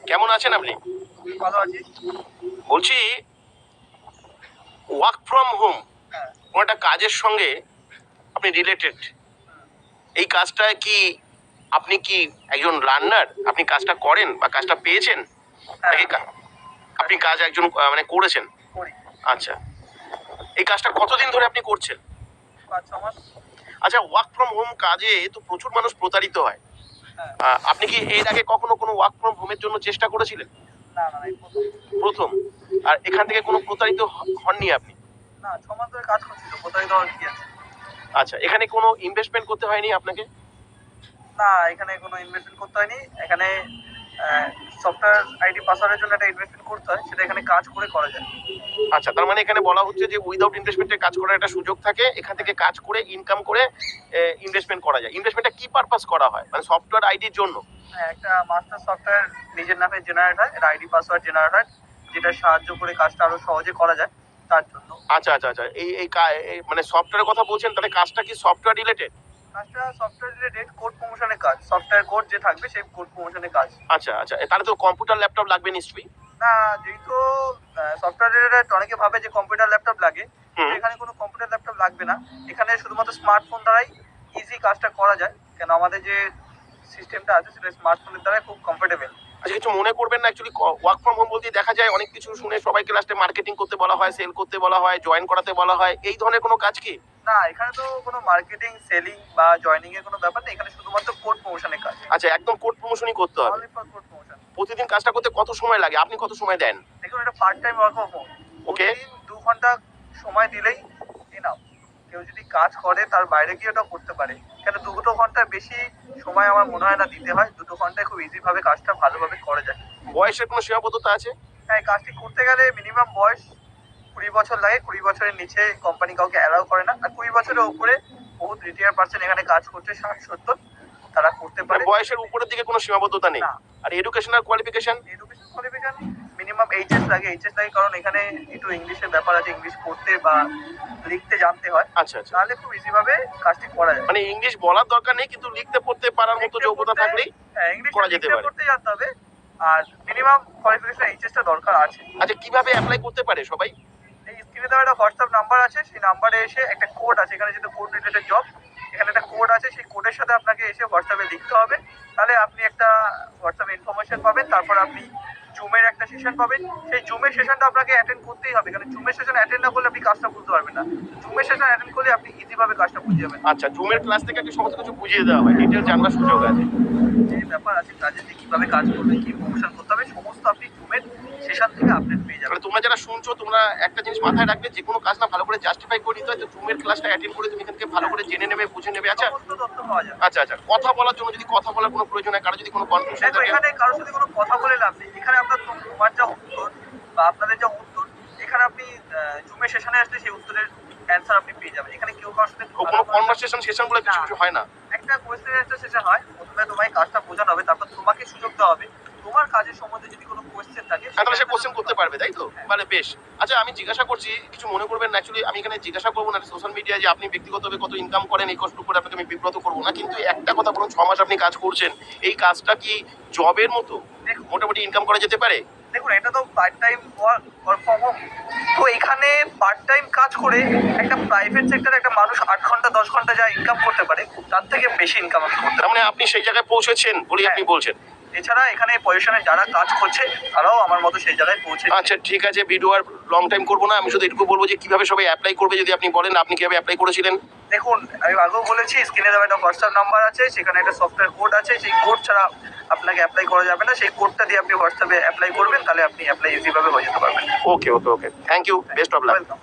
কেমন আছেন আপনি? ভালো আছি। বলছি ওয়ার্ক ফ্রম হোম হ্যাঁ। কোন একটা কাজের সঙ্গে আপনি রিলেটেড। এই কাজটায় কি আপনি কি একজন লার্নার? আপনি কাজটা করেন বা কাজটা পেয়েছেন? হ্যাঁ, নাকি আপনি কাজ একজন মানে করেছেন? করি। আচ্ছা, এই কাজটা কতদিন ধরে আপনি করছেন? ৫-৬ মাস। আচ্ছা, ওয়ার্ক ফ্রম হোম কাজে তো প্রচুর মানুষ প্রতারিত হয়। হ্যাঁ। আপনি কি এর আগে কখনো কোনো ওয়ার্ক ফ্রম হোমের জন্য চেষ্টা করেছিলেন? না, না, এই ১ম। প্রথম। আর এখান থেকে কোনো প্রতারিত হননি আপনি? না, ৬ মাস ধরে কাজ করছি তো, প্রতারিত হওয়ার কি আছে? আচ্ছা, এখানে কোনো ইনভেস্টমেন্ট করতে হয়নি আপনাকে? না, এখানে কোনো ইনভেস্টমেন্ট করতে হয়নি। এখানে সফটওয়্যার আইডি পাসওয়ার্ডের জন্য একটা ইনভেস্টমেন্ট করতে হয়, সেটা এখানে কাজ করে করা যায়। আচ্ছা, তার মানে এখানে বলা হচ্ছে যে উইদাউট ইনভেস্টমেন্টে কাজ করার একটা সুযোগ থাকে। এখান থেকে কাজ করে ইনকাম করে ইনভেস্টমেন্ট করা যায়। ইনভেস্টমেন্টটা কি পারপাস করা হয়? মানে সফটওয়্যার আইডির জন্য? হ্যাঁ, একটা মাস্টার সফটওয়্যার নিজের নামে জেনারেট হয়, এটা আইডি পাসওয়ার্ড জেনারেট হয়, যেটা সাহায্য করে কাজটা আরো সহজে করা যায় তার জন্য। আচ্ছা, আচ্ছা, আচ্ছা। এই মানে সফটওয়্যারের কথা বলছেন, তাহলে কাজটা কি সফটওয়্যার রিলেটেড? কাজটা সফটওয়্যার রিলেটেড, কোড প্রমোশনের কাজ। সফটওয়্যার কোড যে থাকবে সেই কোড প্রমোশনের কাজ। আচ্ছা, আচ্ছা। তাহলে তো কম্পিউটার ল্যাপটপ লাগবে নিশ্চয়ই? না, যেহেতু সফটওয়্যার রিলেটেড অনেকে ভাবে যে কম্পিউটার ল্যাপটপ লাগে, হুম। এখানে কোনো কম্পিউটার ল্যাপটপ লাগবে না। এখানে শুধুমাত্র স্মার্টফোন দ্বারাই ইজি কাজটা করা যায়। কেন আমাদের যে সিস্টেমটা আছে সেটা স্মার্টফোনের দ্বারাই খুব কমফোর্টেবল। আচ্ছা, কিছু মনে করবেন না। অ্যাকচুয়ালি ওয়ার্ক ফ্রম হোম বলতে দেখা যায় অনেক কিছু শুনে সবাইকে লাস্টে মার্কেটিং করতে বলা হয়, সেল করতে বলা হয়, জয়েন করাতে বলা হয়। এই ধরনের কোনো কাজ কি? না, এখানে তো কোনো মার্কেটিং, সেলিং বা জয়েনিং এর কোনো ব্যাপার নেই। এখানে শুধুমাত্র কোড প্রমোশনের কাজ। আচ্ছা, একদম কোড প্রমোশনই করতে হবে। Only for code promotion. প্রতিদিন কাজটা করতে কত সময় লাগে? আপনি কত সময় দেন? দেখুন, এটা part time work from home. Okay. প্রতিদিন ২ ঘন্টা সময় দিলেই এনাফ। কেউ যদি কাজ করে তার বাইরে গিয়ে ওটা করতে পারে। কেন ২ ঘন্টার বেশি সময় আমার মনে হয় না দিতে হয়। ২ ঘন্টায় খুব ইজি ভাবে কাজটা ভালোভাবে করা যায়। বয়সের কোনো সীমাবদ্ধতা আছে? হ্যাঁ, এই কাজটি করতে গেলে মিনিমাম বয়স ২০ বছর লাগে। ২০ বছরের নিচে কোম্পানি কাউকে অ্যালাউ করে না। আর ২০ বছরের উপরে বহুত রিটায়ার্ড পারসন এখানে কাজ করছে, ৬০-৭০ তারা করতে মানে পারে। বয়সের উপরের দিকে কোনো সীমাবদ্ধতা নেই? না। আর educational qualification? Education qualification minimum HS লাগে। এইচএস লাগে কারণ এখানে একটু ইংলিশের ব্যাপার আছে। ইংলিশ পড়তে বা লিখতে জানতে হয়। আচ্ছা, আচ্ছা। তাহলে খুব ইজি ভাবে কাজটি করা যায়। মানে ইংলিশ বলার দরকার নেই, কিন্তু লিখতে পড়তে পারার মতো লিখতে যোগ্যতা পড়তে, থাকলেই হ্যাঁ, ইংলিশ করা যেতে লিখতে পারে। পড়তে জানতে হবে। আর মিনিমাম কোয়ালিফিকেশন এইচএসটা দরকার আছে। আচ্ছা, কিভাবে অ্যাপ্লাই করতে পারে সবাই? এই স্ক্রিনে দেওয়া একটা হোয়াটসঅ্যাপ নাম্বার আছে, সেই নাম্বারে এসে একটা কোড আছে, এখানে যেহেতু কোড রিলেটেড জব, এখানে একটা কোড আছে, সেই কোডের সাথে আপনাকে এসে হোয়াটসঅ্যাপে লিখতে হবে। তাহলে আপনি একটা হোয়াটসঅ্যাপে ইনফরমেশন পাবেন, তারপর আপনি জুমের একটা সেশন পাবেন। সেই জুমের সেশনটা আপনাকে অ্যাটেন্ড করতেই হবে, কারণ জুমের সেশন অ্যাটেন্ড না করলে আপনি কাজটা বুঝতে পারবেন না। জুমের সেশন অ্যাটেন্ড করলে আপনি ইজি ভাবে কাজটা বুঝে যাবেন। আচ্ছা, জুমের ক্লাস থেকে কি সমস্ত কিছু বুঝিয়ে দেওয়া হয়? ডিটেইলস জানবার সুযোগ আছে? যে ব্যাপার আছে কাজের, যে কিভাবে কাজ করবে, কি প্রমোশন করতে হবে, সমস্ত আপনি জুমের সেশন থেকে আপডেট পেয়ে যাবেন। তাহলে তোমরা যারা শুনছো, তোমরা একটা জিনিস মাথায় রাখবে, যে কোনো কাজ না ভালো করে জাস্টিফাই করে নিতে হয়, তো জুমের ক্লাসটা অ্যাটেন্ড করে তুমি এখান থেকে ভালো করে জেনে নেবে, বুঝে নেবে। আচ্ছা, সমস্ত তথ্য পাওয়া যাবে। আচ্ছা, আচ্ছা। কথা বলার জন্য যদি কথা বলার কোনো প্রয়োজন হয়, কারো যদি কোনো কনফিউশন দেখো, থাকে? এখানে কারোর সাথে কোনো কথা বলে লাভ নেই। এখানে আপনার তোমার যা উত্তর বা আপনাদের যা উত্তর, এখানে আপনি জুমের সেশনে আসলে সেই উত্তরের অ্যান্সার আপনি পেয়ে যাবেন। এখানে কেউ কারোর সাথে কোনো কনভারসেশন সেশন বলে কিছু না। কিছু হয় না? একটা কোয়েশ্চেন অ্যান্সার সেশন হয়। প্রথমে তোমায় কাজটা বোঝানো হবে, তারপর তোমাকে সুযোগ দেওয়া হবে। তোমার কাজের সম্বন্ধে যদি কোনো কোয়েশ্চেন থাকে, হ্যাঁ, তাহলে সে কোশ্চেন করতে পারবে, তাই তো? মানে বেশ। আচ্ছা, আমি জিজ্ঞাসা করছি, কিছু মনে করবেন না। অ্যাকচুয়ালি আমি এখানে জিজ্ঞাসা করবো না সোশ্যাল মিডিয়ায় যে আপনি ব্যক্তিগতভাবে কত ইনকাম করেন, এই কষ্ট করে আপনাকে আমি বিব্রত করবো না। কিন্তু একটা কথা বলুন, ৬ মাস আপনি কাজ করছেন, এই কাজটা কি জবের মতো মোটামুটি ইনকাম করা যেতে পারে? দেখুন, এটা তো part time work from home. তো এখানে পার্ট টাইম কাজ করে একটা প্রাইভেট সেক্টরে একটা মানুষ ৮ ঘন্টা ১০ ঘন্টা যা ইনকাম করতে পারে, তার থেকে বেশি ইনকাম আমি করতে তার মানে আপনি সেই জায়গায় পৌঁছেছেন বলেই আপনি বলছেন? এছাড়া এখানে পজিশনে যারা কাজ করছে তারাও আমার মতো সেই জায়গায় পৌঁছে। আচ্ছা, ঠিক আছে। ভিডিও আর লং টাইম করবো না। আমি শুধু এটুকু বলবো যে কিভাবে সবাই অ্যাপ্লাই করবে, যদি আপনি বলেন আপনি কিভাবে অ্যাপ্লাই করেছিলেন। দেখুন, আমি আগেও বলেছি, স্ক্রিনে দেওয়া একটা হোয়াটসঅ্যাপ নাম্বার আছে, সেখানে একটা সফটওয়্যার কোড আছে। সেই কোড ছাড়া আপনাকে অ্যাপ্লাই করা যাবে না। সেই কোডটা দিয়ে আপনি হোয়াটসঅ্যাপে অ্যাপ্লাই করবেন, তাহলে আপনি অ্যাপ্লাই ইজিভাবে হয়ে যেতে পারবেন। Okay, okay, okay. Thank you. Best of luck. Welcome.